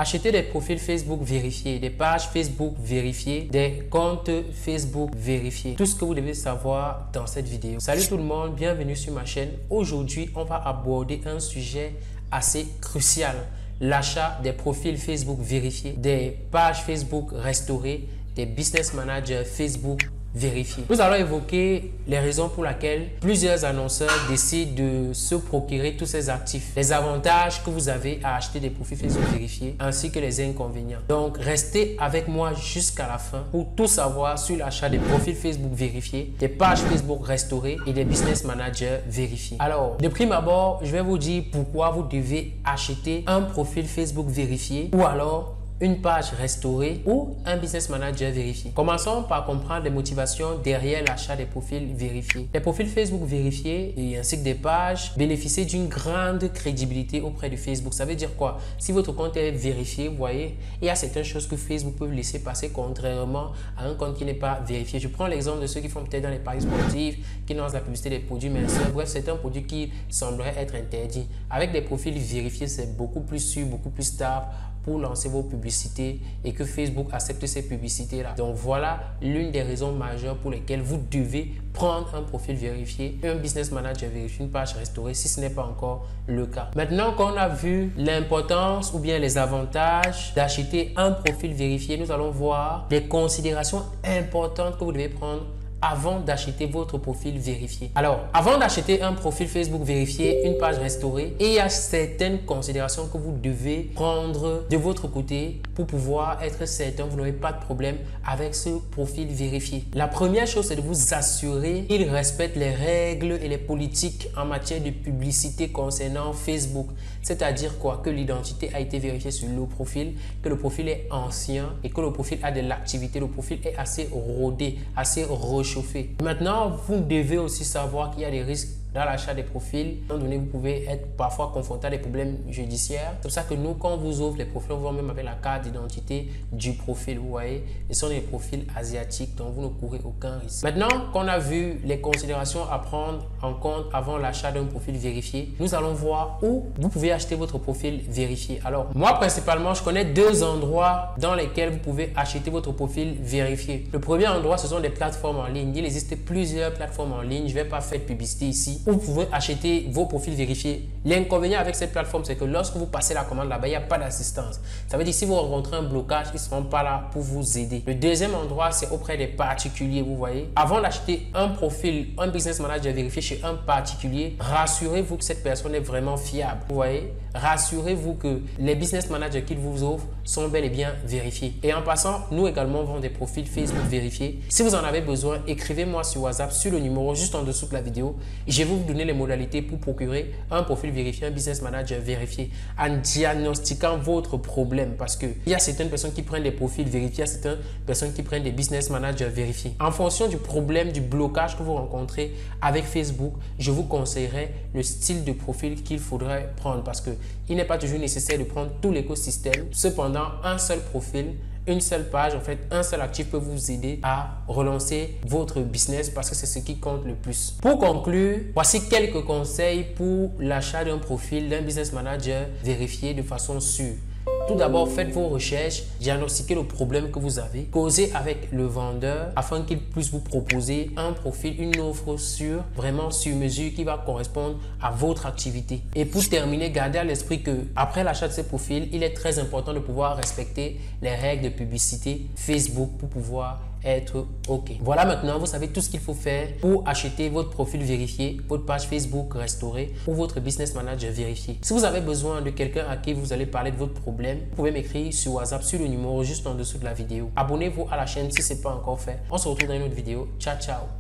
Acheter des profils Facebook vérifiés, des pages Facebook vérifiées, des comptes Facebook vérifiés. Tout ce que vous devez savoir dans cette vidéo. Salut tout le monde, bienvenue sur ma chaîne. Aujourd'hui, on va aborder un sujet assez crucial. L'achat des profils Facebook vérifiés, des pages Facebook restaurées, des business managers Facebook vérifiés. Nous allons évoquer les raisons pour lesquelles plusieurs annonceurs décident de se procurer tous ces actifs, les avantages que vous avez à acheter des profils Facebook vérifiés ainsi que les inconvénients. Donc restez avec moi jusqu'à la fin pour tout savoir sur l'achat des profils Facebook vérifiés, des pages Facebook restaurées et des business managers vérifiés. Alors de prime abord, je vais vous dire pourquoi vous devez acheter un profil Facebook vérifié ou alors une page restaurée ou un business manager vérifié. Commençons par comprendre les motivations derrière l'achat des profils vérifiés. Les profils Facebook vérifiés et ainsi que des pages bénéficient d'une grande crédibilité auprès de Facebook. Ça veut dire quoi? Si votre compte est vérifié, vous voyez, il y a certaines choses que Facebook peut laisser passer contrairement à un compte qui n'est pas vérifié. Je prends l'exemple de ceux qui font peut-être dans les paris sportifs, qui lancent la publicité des produits minceurs. Bref, c'est un produit qui semblerait être interdit. Avec des profils vérifiés, c'est beaucoup plus sûr, beaucoup plus stable pour lancer vos publicités et que Facebook accepte ces publicités-là. Donc voilà l'une des raisons majeures pour lesquelles vous devez prendre un profil vérifié, un business manager vérifié, une page restaurée si ce n'est pas encore le cas. Maintenant qu'on a vu l'importance ou bien les avantages d'acheter un profil vérifié, nous allons voir des considérations importantes que vous devez prendre avant d'acheter votre profil vérifié. Alors, avant d'acheter un profil Facebook vérifié, une page restaurée, il y a certaines considérations que vous devez prendre de votre côté pour pouvoir être certain que vous n'aurez pas de problème avec ce profil vérifié. La première chose, c'est de vous assurer qu'il respecte les règles et les politiques en matière de publicité concernant Facebook. C'est-à-dire quoi? Que l'identité a été vérifiée sur le profil, que le profil est ancien et que le profil a de l'activité. Le profil est assez rodé, assez réchauffé. Maintenant, vous devez aussi savoir qu'il y a des risques dans l'achat des profils. Étant donné, vous pouvez être parfois confronté à des problèmes judiciaires. C'est pour ça que nous, quand on vous ouvre les profils, on voit même avec la carte d'identité du profil. Vous voyez, ce sont des profils asiatiques, donc vous ne courez aucun risque. Maintenant qu'on a vu les considérations à prendre en compte avant l'achat d'un profil vérifié, nous allons voir où vous pouvez acheter votre profil vérifié. Alors, moi, principalement, je connais deux endroits dans lesquels vous pouvez acheter votre profil vérifié. Le premier endroit, ce sont des plateformes en ligne. Il existe plusieurs plateformes en ligne. Je ne vais pas faire de publicité ici. Vous pouvez acheter vos profils vérifiés. L'inconvénient avec cette plateforme, c'est que lorsque vous passez la commande là-bas, il n'y a pas d'assistance. Ça veut dire si vous rencontrez un blocage, ils ne seront pas là pour vous aider. Le deuxième endroit, c'est auprès des particuliers, vous voyez. Avant d'acheter un profil, un business manager vérifié chez un particulier, rassurez-vous que cette personne est vraiment fiable. Vous voyez, rassurez-vous que les business managers qu'ils vous offrent sont bel et bien vérifiés. Et en passant, nous également vendons des profils Facebook vérifiés. Si vous en avez besoin, écrivez-moi sur WhatsApp sur le numéro juste en dessous de la vidéo. Je vais vous donner les modalités pour procurer un profil vérifié, un business manager vérifié en diagnostiquant votre problème parce qu'il y a certaines personnes qui prennent des profils vérifiés, il y a certaines personnes qui prennent des business managers vérifiés. En fonction du problème, du blocage que vous rencontrez avec Facebook, je vous conseillerais le style de profil qu'il faudrait prendre parce qu'il n'est pas toujours nécessaire de prendre tout l'écosystème. Cependant, un seul profil, une seule page, en fait, un seul actif peut vous aider à relancer votre business parce que c'est ce qui compte le plus. Pour conclure, voici quelques conseils pour l'achat d'un profil d'un business manager vérifié de façon sûre. Tout d'abord, faites vos recherches, diagnostiquez le problème que vous avez, causez avec le vendeur afin qu'il puisse vous proposer un profil, une offre vraiment sur mesure qui va correspondre à votre activité. Et pour terminer, gardez à l'esprit que après l'achat de ces profils, il est très important de pouvoir respecter les règles de publicité Facebook pour pouvoir être OK. Voilà, maintenant, vous savez tout ce qu'il faut faire pour acheter votre profil vérifié, votre page Facebook restaurée ou votre business manager vérifié. Si vous avez besoin de quelqu'un à qui vous allez parler de votre problème, vous pouvez m'écrire sur WhatsApp sur le numéro juste en dessous de la vidéo. Abonnez-vous à la chaîne si ce n'est pas encore fait. On se retrouve dans une autre vidéo. Ciao, ciao.